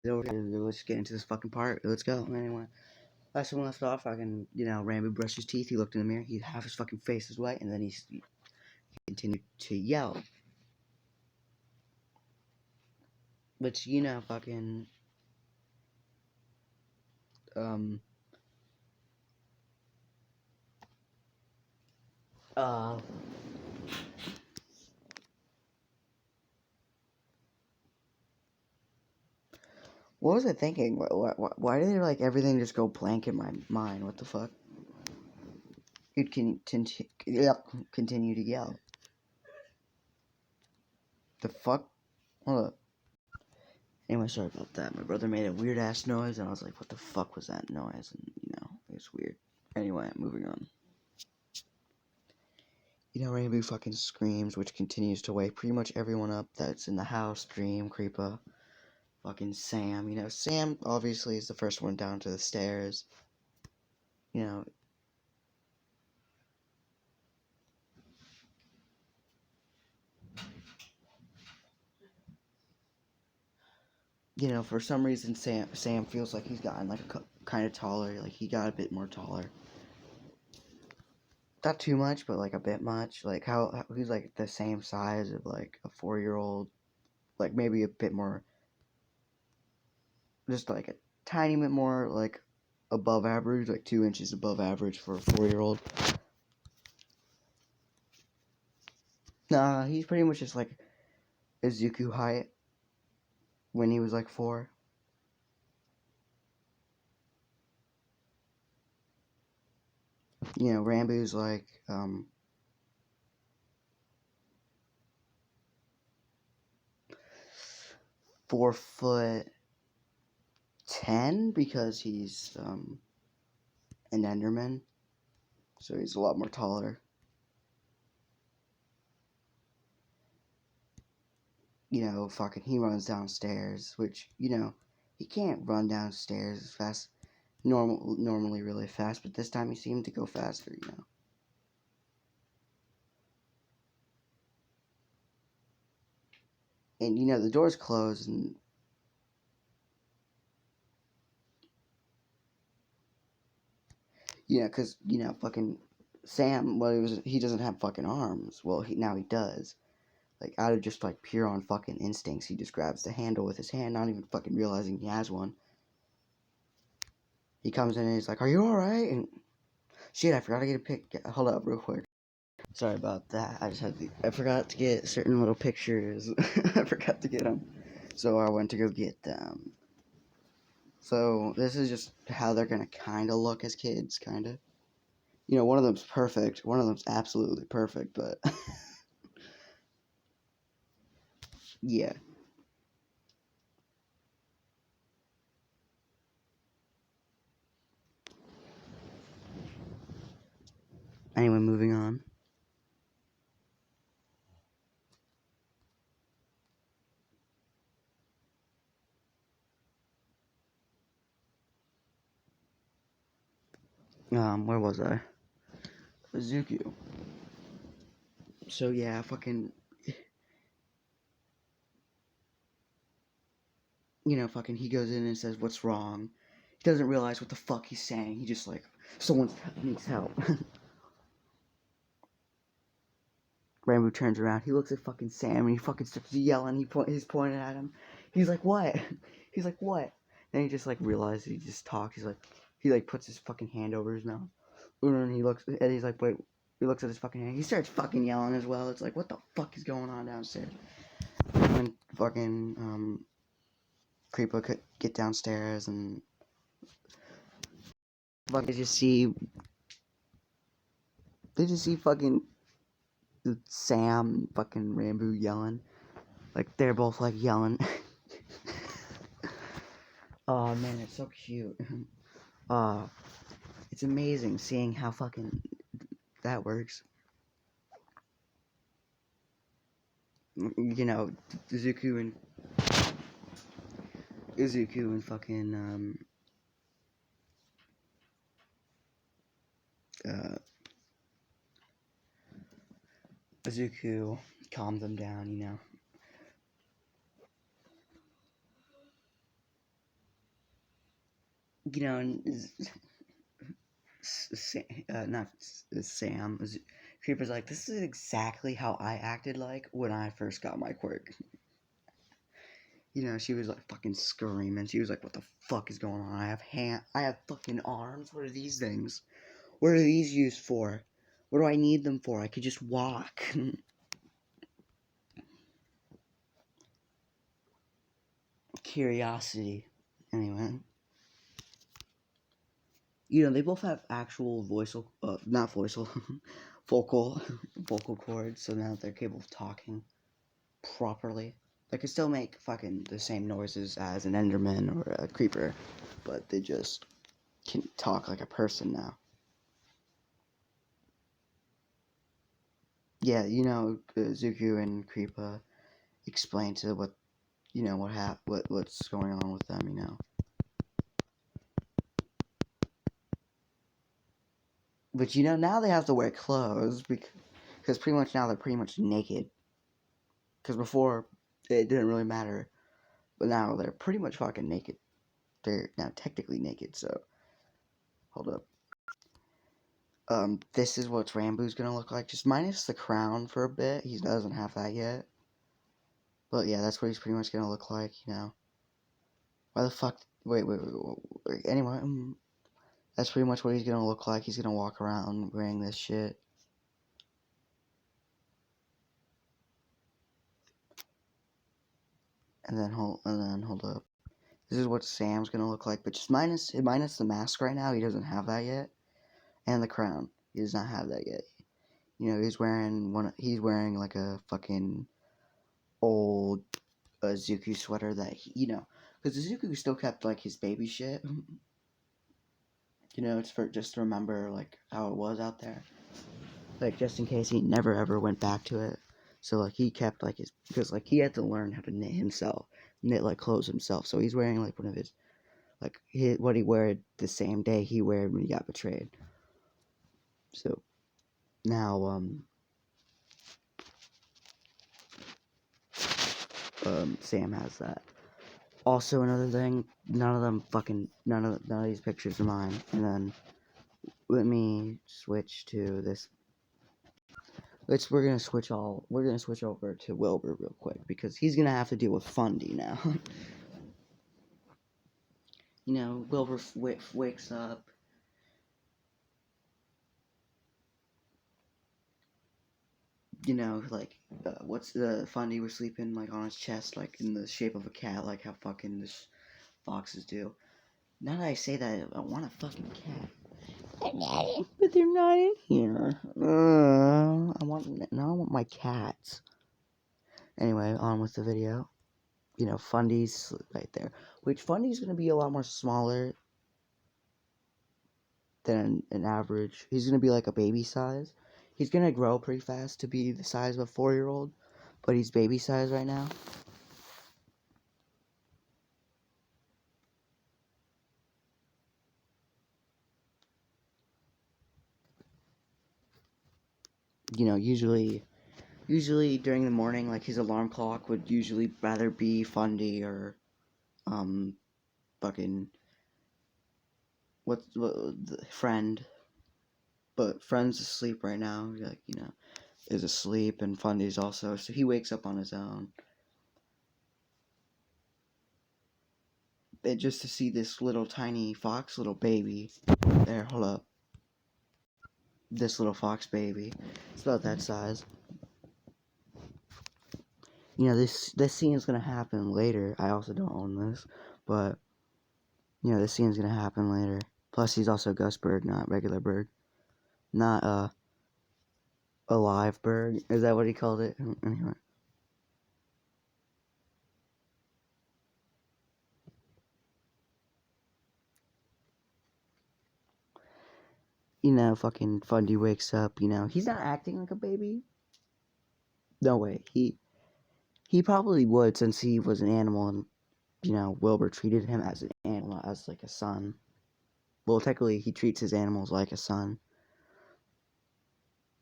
Let's get into this fucking part. Let's go. Anyway, last one left off, Rambo brushed his teeth. He looked in the mirror. Half his fucking face was white, and then he continued to yell. Which, fucking, um, uh, what was I thinking? Why did like everything just go blank in my mind? What the fuck? He'd continue to yell. The fuck? Hold up. Anyway, sorry about that. My brother made a weird ass noise, and I was like, what the fuck was that noise? And, it was weird. Anyway, moving on. Rainbow fucking screams, which continues to wake pretty much everyone up that's in the house. Dream, Creepa, fucking Sam. Sam obviously is the first one down to the stairs. You know, for some reason Sam feels like he's gotten like kind of taller. Like he got a bit more taller. Not too much, but like a bit much. Like how he's like the same size of like a 4-year-old. Like maybe a bit more, just like a tiny bit more like above average, like 2 inches above average for a 4-year-old. Nah, he's pretty much just like Izuku height when he was like 4. Rambu's like 4'10" because he's an Enderman, so he's a lot more taller. Fucking he runs downstairs, which he can't run downstairs as fast. Normally really fast, but this time he seemed to go faster. And the door's closed, and because fucking Sam, well, he doesn't have fucking arms. Well, now he does. Like out of just like pure on fucking instincts, he just grabs the handle with his hand, not even fucking realizing he has one. He comes in and he's like, "Are you all right?" And shit, I forgot to get a pic. Hold up, real quick. Sorry about that. I forgot to get certain little pictures. I forgot to get them, so I went to go get them. So this is just how they're gonna kind of look as kids, kind of. One of them's perfect. One of them's absolutely perfect, but yeah. Anyway, moving on. Where was I? Izuku. So yeah, fucking, fucking, he goes in and says, "What's wrong?" He doesn't realize what the fuck he's saying. He just like, someone needs help. Rambo turns around. He looks at fucking Sam and he fucking starts yelling. He's pointing at him. He's like, "What?" He's like, "What?" Then he just like realizes he just talks. He like puts his fucking hand over his mouth. And he looks and he's like, "Wait." He looks at his fucking hand. He starts fucking yelling as well. It's like, what the fuck is going on downstairs? And fucking Creeper could get downstairs and fucking they just see fucking Sam fucking Rambo yelling. Like they're both like yelling. Oh man, it's so cute. It's amazing seeing how fucking that works. Izuku and fucking uh Izuku calmed them down. You know, and not Sam. Creeper's like, this is exactly how I acted like when I first got my quirk. You know, she was like fucking screaming. She was like, "What the fuck is going on? I have fucking arms. What are these things? What are these used for? What do I need them for? I could just walk." Curiosity. Anyway, you know, they both have actual not voiceal, vocal, vocal cords, so now they're capable of talking properly. They can still make fucking the same noises as an Enderman or a creeper, but they just can talk like a person now. Yeah, you know, Zuku and Creepa explain to what you know what's going on with them. You know, but you know now they have to wear clothes because pretty much now they're pretty much naked. Because before it didn't really matter, but now they're pretty much fucking naked. They're now technically naked. So hold up. This is what Rambu's gonna look like, just minus the crown for a bit. He doesn't have that yet. But yeah, that's what he's pretty much gonna look like, you know. Why the fuck? Wait. Anyway, that's pretty much what he's gonna look like. He's gonna walk around wearing this shit. And then hold up. This is what Sam's gonna look like, but just minus the mask right now. He doesn't have that yet, and the crown. He does not have that yet. You know, He's wearing like a fucking old Zuku sweater that you know, because Zuku still kept like his baby shit. You know, it's for just to remember like how it was out there, like just in case he never ever went back to it. So like he kept like his because like he had to learn how to knit like clothes himself. So he's wearing like one of his what he wore the same day he wore when he got betrayed. So now Sam has that. Also another thing, none of these pictures are mine. And then let me switch to this. We're gonna switch over to Wilbur real quick because he's gonna have to deal with Fundy now. You know, Wilbur wakes up. You know, like what's the Fundy was sleeping like on his chest, like in the shape of a cat, like how fucking foxes do. Now that I say that, I want a fucking cat. But they're not in here. I want my cats. Anyway, on with the video. You know, Fundy's right there. Which Fundy's gonna be a lot more smaller than an average. He's gonna be like a baby size. He's gonna grow pretty fast to be the size of a 4-year-old, but he's baby size right now. You know, usually during the morning, like his alarm clock would usually rather be Fundy or fucking what the friend, but friend's asleep right now. Like you know, is asleep, and Fundy's also so he wakes up on his own. And just to see this little tiny fox, little baby, there, hold up, this little fox baby, it's about that size. You know, this scene is gonna happen later. I also don't own this, but you know, this scene's gonna happen later. Plus, he's also Gus Bird, not regular bird, not a live bird. Is that what he called it? Anyway. You know, fucking Fundy wakes up. You know, he's not acting like a baby. No way. He probably would since he was an animal and you know Wilbur treated him as an animal, as like a son. Well, technically, he treats his animals like a son.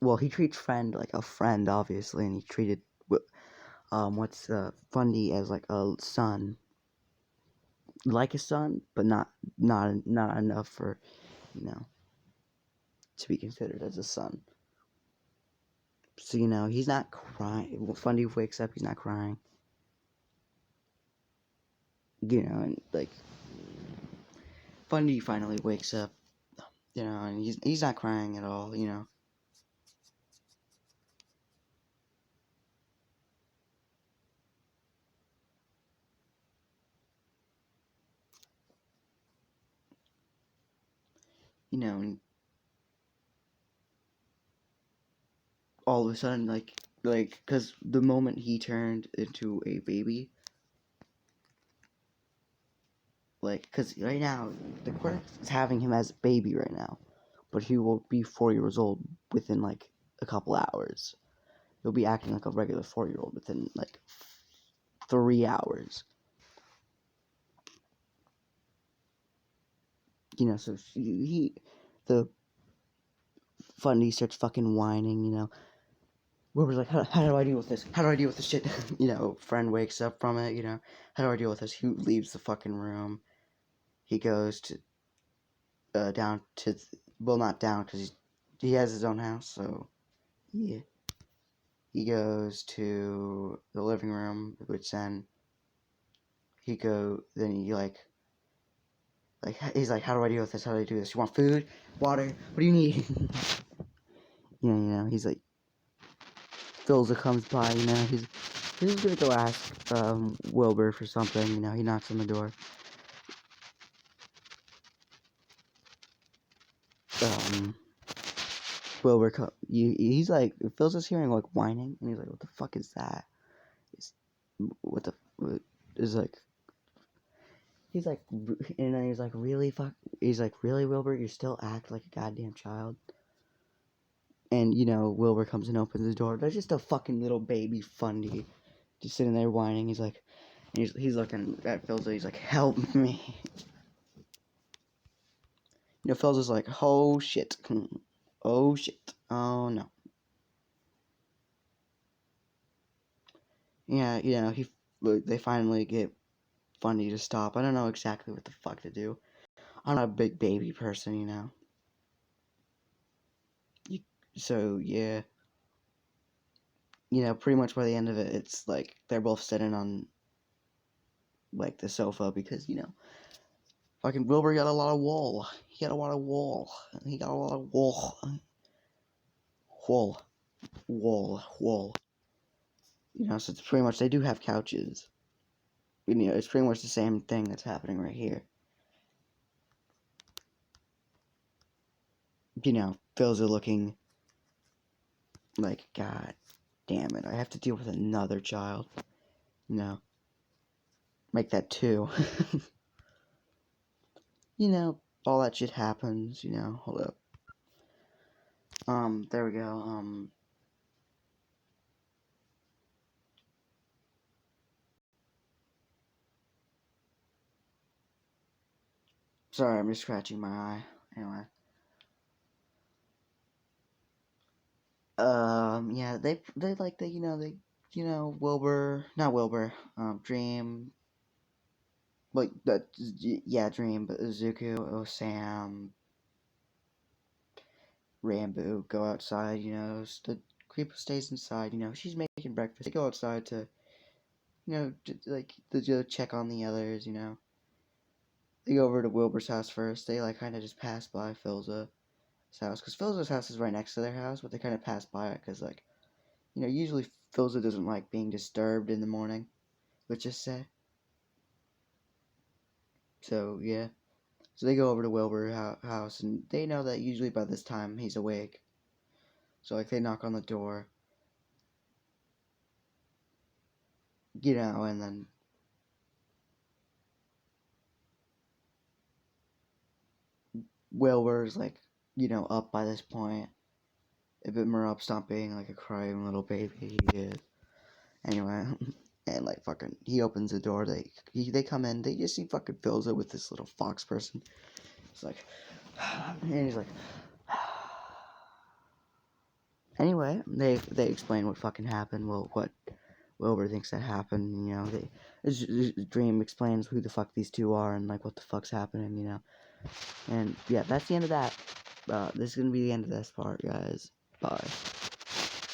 Well, he treats Friend like a friend, obviously, and he treated Fundy as like a son. like a son, but not enough for, you know, to be considered as a son. So, you know, he's not crying. Fundy wakes up, he's not crying. You know, and like Fundy finally wakes up, you know, and he's not crying at all, you know. You know, and all of a sudden, because the moment he turned into a baby, because right now, the court is having him as a baby right now, but he will be 4 years old within, like, a couple hours. He'll be acting like a regular 4-year-old within, like, 3 hours. You know, so the Fundy starts fucking whining, you know. Wilbur's like, how do I deal with this? How do I deal with this shit? You know, friend wakes up from it, you know. How do I deal with this? He leaves the fucking room. He goes to, down to, well, not down, because he has his own house, so, yeah. He goes to the living room, which then then he, he's like, how do I deal with this? How do I do this? You want food? Water? What do you need? You know, he's like, Philza comes by, you know, he's gonna go ask, Wilbur for something, you know, he knocks on the door. Wilbur, he's like, Philza's hearing, like, whining, and he's like, what the fuck is that? What is like, he's like, and then he's like, really, Wilbur, you still act like a goddamn child? And, you know, Wilbur comes and opens the door. There's just a fucking little baby Fundy just sitting there whining. He's like, and he's looking at Philza. He's like, help me. You know, Philza's like, oh shit. Oh shit. Oh no. Yeah, you know, they finally get Fundy to stop. I don't know exactly what the fuck to do. I'm not a big baby person, you know. So, yeah. You know, pretty much by the end of it, it's like they're both sitting on, like, the sofa because, you know, fucking Wilbur got a lot of wool. He got a lot of wool. He got a lot of wool. Wool. Wool. Wool. You know, so it's pretty much, they do have couches. You know, it's pretty much the same thing that's happening right here. You know, Phil's looking like, God damn it, I have to deal with another child. You know, make that 2. You know, all that shit happens, you know, hold up. There we go, sorry, I'm just scratching my eye. Anyway. Yeah, Wilbur, not Wilbur, Dream, like, that, yeah, Dream, but Zuko, Osam, Rambo go outside, you know, the creeper stays inside, you know, she's making breakfast, they go outside to, you know, to check on the others, you know. They go over to Wilbur's house first, they, like, kind of just pass by Philza's house, because Philza's house is right next to their house, but they kind of pass by it, because, like, you know, usually Philza doesn't like being disturbed in the morning, let's just say. So, yeah. So they go over to Wilbur's house, and they know that usually by this time he's awake. So, like, they knock on the door, you know, and then Wilbur's, like, you know, up by this point. A bit more up, stop being like a crying little baby he is. Anyway, and, like, fucking, he opens the door, they come in, they just see fucking Philza with this little fox person. It's like, and he's like, anyway, they explain what fucking happened, well, Wilbur thinks that happened. You know, his dream explains who the fuck these two are and like what the fuck's happening. You know, and yeah, that's the end of that. This is gonna be the end of this part, guys. Bye.